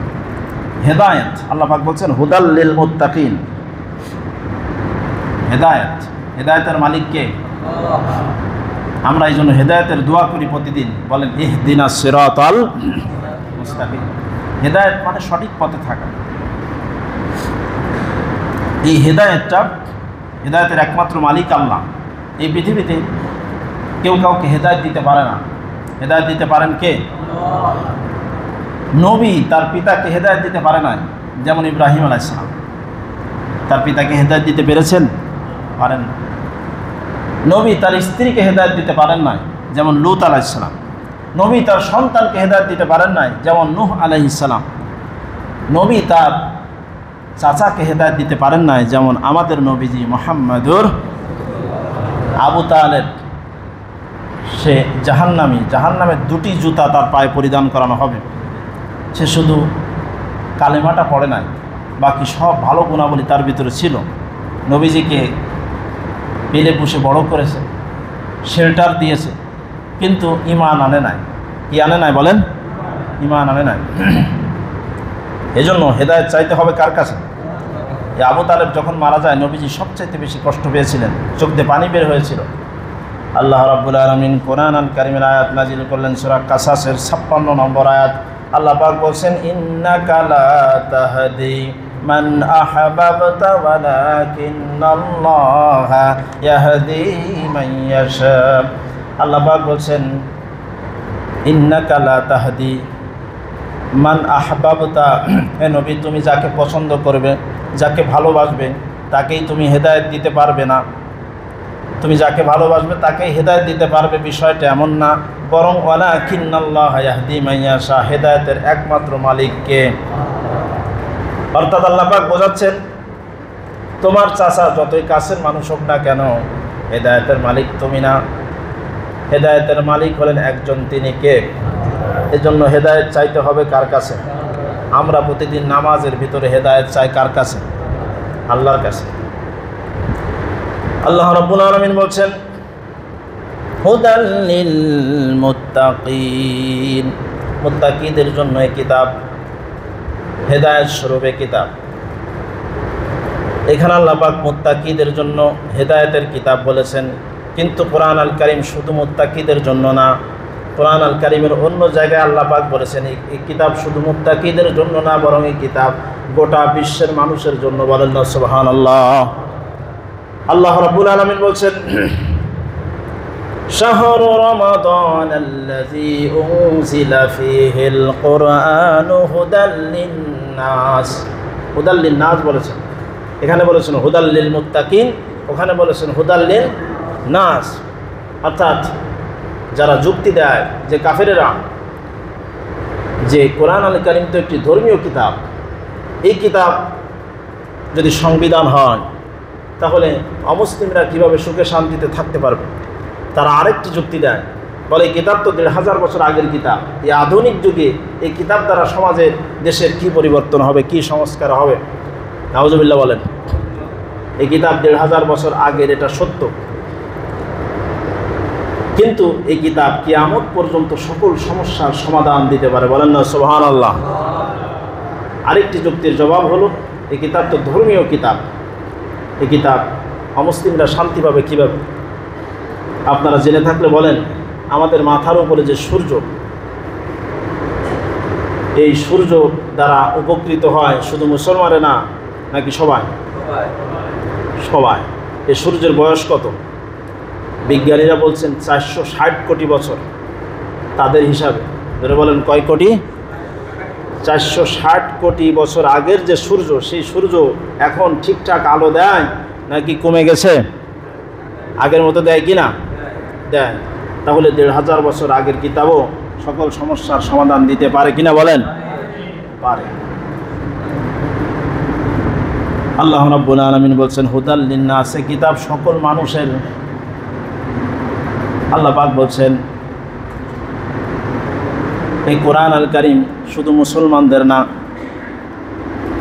হেদায়েত, আল্লাহ পাক বলছেন হুদাল লিল মুত্তাকিন। হেদায়েত, হেদায়েতের মালিক কে? আমরা এই জন্য হেদায়েতের দোয়া করি প্রতিদিন। বলেন ইহদিনাস সিরাতাল মুস্তাকিম। হেদায়েত মানে সঠিক পথে থাকা। এই হেদায়েতের একমাত্র মালিক আল্লাহ। এই পৃথিবীতে কেউ কাউকে হেদায়েত দিতে পারে না। হেদায়েত দিতে পারেন কে? নবী তার পিতাকে হেদায়েত দিতে পারে না। যেমন ইব্রাহিম আলাইহিস সালাম তার পিতাকে হেদায়েত দিতে পেরেছেন? পারেন না। নবী তার স্ত্রীকে হেদায়েত দিতে পারেন না, যেমন লূত আলাইহিস সালাম। নবী তার সন্তানকে হেদায়েত দিতে পারেন না, যেমন নূহ আলাইহিস সালাম। নবী তার চাচাকে হেদায়েত দিতে পারেন না, যেমন আমাদের নবীজি মুহাম্মদুর। আবু তালেব সে জাহান্নামী, জাহান্নামের 2টি জুতা তার পায়ে পরিধান করানো হবে। সে শুধু কালেমাটা পড়ে নাই, বাকি সব ভালো গুণাবলী তার ভিতরে ছিল। নবীজিকে পেলে পুষে বড় করেছে, শেল্টার দিয়েছে, কিন্তু ঈমান আনে নাই। কি আনে নাই বলেন? ঈমান আনে নাই। এজন্য হেদায়েত চাইতে হবে কার কাছে? এই আবু তালেব যখন মারা যায়, নবীজি সবচাইতে বেশি কষ্ট পেয়েছিলেন, চোখ দিয়ে পানি বের হয়েছিল। আল্লাহ রাব্বুল আলামিন কোরআন আল কারীমের আয়াত নাজিল করলেন, সূরা কাসাসের 56 নম্বর আয়াত। আল্লাহ পাক বলছেন, ইন্নাকা লা তাহদি মান আহবাবতা ওয়ালাকিন্নাল্লাহা ইয়াহদি মান ইয়াশা। আল্লাহ পাক বলছেন, ইন্নাকা লা তাহদি মান আহবাবতা, হে নবী তুমি যাকে পছন্দ করবে, যাকে ভালোবাসবে, তাকেই তুমি হেদায়েত দিতে পারবে না। তুমি যাকে ভালোবাসবে তাকেই হেদায়েত দিতে পারবে, বিষয়টা এমন না। বরং ওয়ালাকিন্নাল্লাহা ইয়াহদি মান ইয়াশা, হেদায়েতের একমাত্র মালিক কে? অর্থাৎ আল্লাহ পাক বোঝাচ্ছেন, তোমার চাচা যতই কাছের মানুষ হোক না কেন, হেদায়েতের মালিক তুমি না। হেদায়েতের মালিক হলেন একজন, তিনি কে? এজন্য হেদায়েত চাইতে হবে কার কাছে? আমরা প্রতিদিন নামাজের ভিতরে হেদায়েত চাই কার কাছে? আল্লাহর কাছে। আল্লাহ রাব্বুল আলামিন বলছেন, হুদাল লিল মুত্তাকিন, মুত্তাকিদের জন্য এই কিতাব হেদায়েত স্বরূপে কিতাব। এখানে আল্লাহ পাক মুত্তাকিদের জন্য হেদায়েতের কিতাব বলেছেন, কিন্তু কোরআন আল কারীম শুধু মুত্তাকিদের জন্য না। কোরআন আল কারীমের অন্য জায়গায় আল্লাহ পাক বলেছেন, এই কিতাব শুধু মুত্তাকিদের জন্য না, বরং এই কিতাব গোটা বিশ্বের মানুষের জন্য। বলেন না সুবহানাল্লাহ। আল্লাহ রাব্বুল আলামিন বলছেন, শাহরু রমাদানাল্লাযী উনজিলা ফীহিল কুরআনু হুদাল লিন-নাস। হুদাল লিন-নাস বলেছেন, এখানে বলেছেন হুদাল লিল মুত্তাকিন, ওখানে বলেছেন হুদাল লিন-নাস। অর্থাৎ যারা যুক্তি দেয় যে কাফেরেরা, যে কোরআন আল কারীম তো একটি ধর্মীয় কিতাব, এই কিতাব যদি সংবিধান হয় তাহলে অমুসলিমরা কীভাবে সুখে শান্তিতে থাকতে পারবে, তারা আরেকটি যুক্তি দেয়, বলে এই কিতাব তো 1500 বছর আগের কিতাব, এই আধুনিক যুগে এই কিতাব দ্বারা সমাজের, দেশের কি পরিবর্তন হবে, কি সংস্কার হবে। নাউজুবিল্লাহ বলেন। এই কিতাব 1500 বছর আগের, এটা সত্য, কিন্তু এই কিতাব কিয়ামত পর্যন্ত সকল সমস্যার সমাধান দিতে পারে। বলেন না সুবহানাল্লাহ। আরেকটি যুক্তির জবাব হলো, এই কিতাব তো ধর্মীয় কিতাব, এই কিতাব অমুসলিমরা শান্তি পাবে কীভাবে? আপনারা জেনে থাকলে বলেন, আমাদের মাথার উপরে যে সূর্য, এই সূর্য দ্বারা উপকৃত হয় শুধু মুসলমানে না, নাকি সবাই? সবাই। এই সূর্যের বয়স কত? বিজ্ঞানীরা বলছেন 460 কোটি বছর। তাদের হিসাবে ধরে বলেন কয় কোটি? 460 কোটি বছর আগের যে সূর্য, সেই সূর্য এখন ঠিকঠাক আলো দেয় নাকি কমে গেছে? আগের মতো দেয় কি না? দেয়। তাহলে 1500 বছর আগের কিতাবও সকল সমস্যার সমাধান দিতে পারে কিনা বলেন? পারে। আল্লাহ রাব্বুল আলামিন বলছেন, হুদাল লিন-নাস, কিতাব সকল মানুষের। আল্লাহ পাক বলছেন, এই কোরআন আল কারীম শুধু মুসলমানদের না।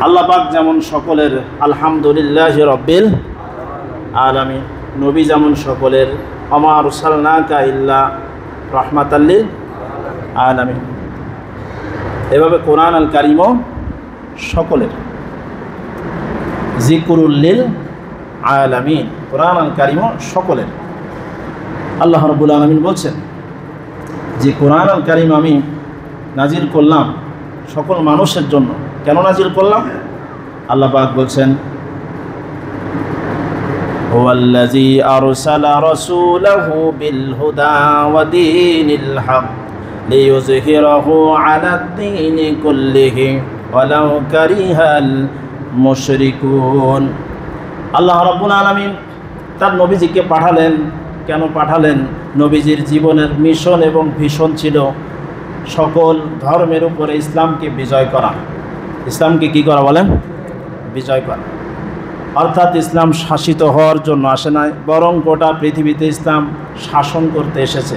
আল্লাহ পাক যেমন সকলের আলহামদুলিল্লাহি রাব্বিল আলামিন, নবী যেমন সকলের, ওমা আরসালনাকা ইল্লা রাহমাতাল লিল আলামিন, এভাবে কোরআন আল কারীমও সকলের। যিকরুল লিল আলামিন, কোরআন আল কারীমও সকলের। আল্লাহ রাব্বুল আলামিন বলছেন যে কোরআন আল কারীম আমি নাজিল করলাম সকল মানুষের জন্য। কেন নাজিল করলাম? আল্লাহ পাক বলছেন, হুয়াল্লাযী আরসালা রাসূলাহু বিল হুদা ওয়া দীনিল হক লিইয়ুযহিরাহু আলাদ দীনি কুল্লিহি ওয়ালাউ কারিহাল মুশরিকুন। আল্লাহ রাব্বুল আলামিন তার নবীজিকে পাঠালেন। কেন পাঠালেন? নবীজির জীবনের মিশন এবং ভিশন ছিল সকল ধর্মের উপরে ইসলামকে বিজয় করা। ইসলামকে কি করা বলেন? বিজয় করা। অর্থাৎ ইসলাম শাসিত হওয়ার জন্য আসে নাই, বরং গোটা পৃথিবীতে ইসলাম শাসন করতে এসেছে।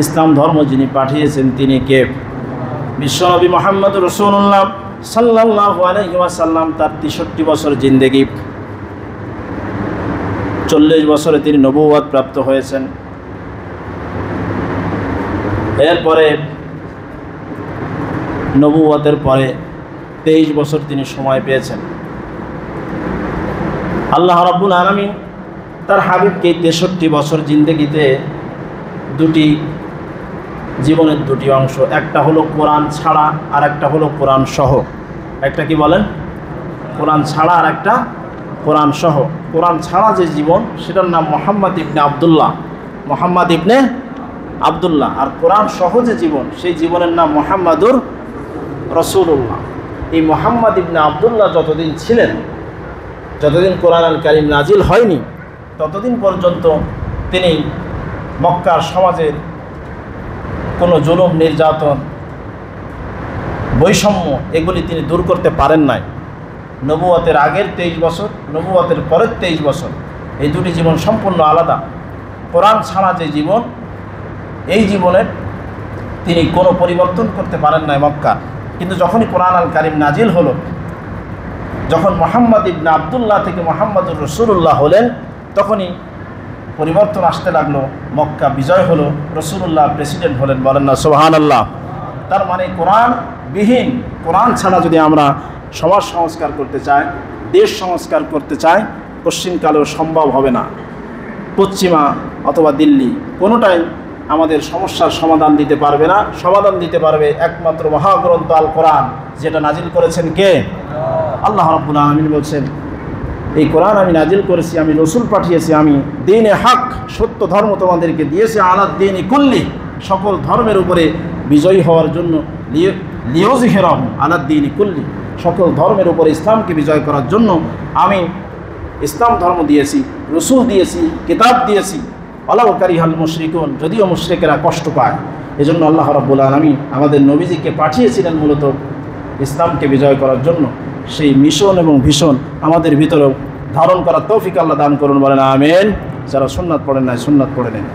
ইসলাম ধর্ম যিনি পাঠিয়েছেন তিনি কে? বিশ্বনবী মুহাম্মদ রাসূলুল্লাহ সাল্লাল্লাহু আলাইহি ওয়াসাল্লাম তার 63 বছর জিন্দেগি, 40 বছরে তিনি নবুয়ত প্রাপ্ত হয়েছেন। এরপরে নবুয়তের পরে 23 বছর তিনি সময় পেয়েছেন। আল্লাহ রাব্বুল আলামিন তার হাবিবকে 63 বছর জিন্দেগিতে জীবনের দুটি অংশ, একটা হলো কোরআন ছাড়া আর একটা হলো কোরআন সহ। একটা কি বলেন? কোরআন ছাড়া আর একটা কোরআন সহ। কোরআন ছাড়া যে জীবন সেটার নাম মুহাম্মদ ইবনে আবদুল্লাহ, মুহাম্মদ ইবনে আবদুল্লাহ। আর কোরআন সহ যে জীবন সেই জীবনের নাম মুহাম্মাদুর রাসূলুল্লাহ। এই মুহাম্মদ ইবনে আবদুল্লাহ যতদিন ছিলেন, যতদিন কোরআন আল কারীম নাজিল হয়নি, ততদিন পর্যন্ত তিনি মক্কার সমাজের কোনো জুলুম, নির্যাতন, বৈষম্য এগুলি তিনি দূর করতে পারেন নাই। নবুয়তের আগের 23 বছর, নবুয়তের পরের 23 বছর, এই দুটি জীবন সম্পূর্ণ আলাদা। কোরআন ছাড়া যে জীবন, এই জীবনের তিনি কোনো পরিবর্তন করতে পারেন নাই মক্কা। কিন্তু যখনই কোরআন আল কারীম নাজিল হলো, যখন মুহাম্মদ ইবনে আবদুল্লাহ থেকে মুহাম্মাদুর রাসূলুল্লাহ হলেন, তখনই পরিবর্তন আসতে লাগলো। মক্কা বিজয় হলো, রাসূলুল্লাহ প্রেসিডেন্ট হলেন। বলেন না সুবহানাল্লাহ। তার মানে কোরআন বিহীন, কোরআন ছাড়া যদি আমরা সমাজ সংস্কার করতে চাই, দেশ সংস্কার করতে চাই, পশ্চিমকালেও সম্ভব হবে না। পশ্চিমা অথবা দিল্লি কোনোটাই আমাদের সমস্যার সমাধান দিতে পারবে না। সমাধান দিতে পারবে একমাত্র মহাগ্রন্থ আল কোরআন, যেটা নাজিল করেছেন কে? আল্লাহ রাব্বুল আলামিন বলছেন, এই কোরআন আমি নাজিল করেছি, আমি রসুল পাঠিয়েছি, আমি দ্বীনে হক, সত্য ধর্ম তোমাদেরকে দিয়েছি, আলাদ দ্বীনি কুল্লি, সকল ধর্মের উপরে বিজয়ী হওয়ার জন্য, লিয়ুযহিরাহু আলাদ দ্বীনি কুল্লি, সকল ধর্মের উপরে ইসলামকে বিজয় করার জন্য আমি ইসলাম ধর্ম দিয়েছি, রসুল দিয়েছি, কিতাব দিয়েছি। ওয়ালাউ কারিহাল মুশরিকুন, যদিও মুশরিকেরা কষ্ট পায়। এজন্য আল্লাহ রাব্বুল আলামিন আমাদের নবীজিকে পাঠিয়েছিলেন মূলত ইসলামকে বিজয় করার জন্য। সেই মিশন এবং ভীষণ আমাদের ভিতরেও ধারণ করার তৌফিক আল্লাহ দান করুন। বলেন আমিন। যারা সুন্নাত পড়েন নাই সুন্নাত পড়ে নেন।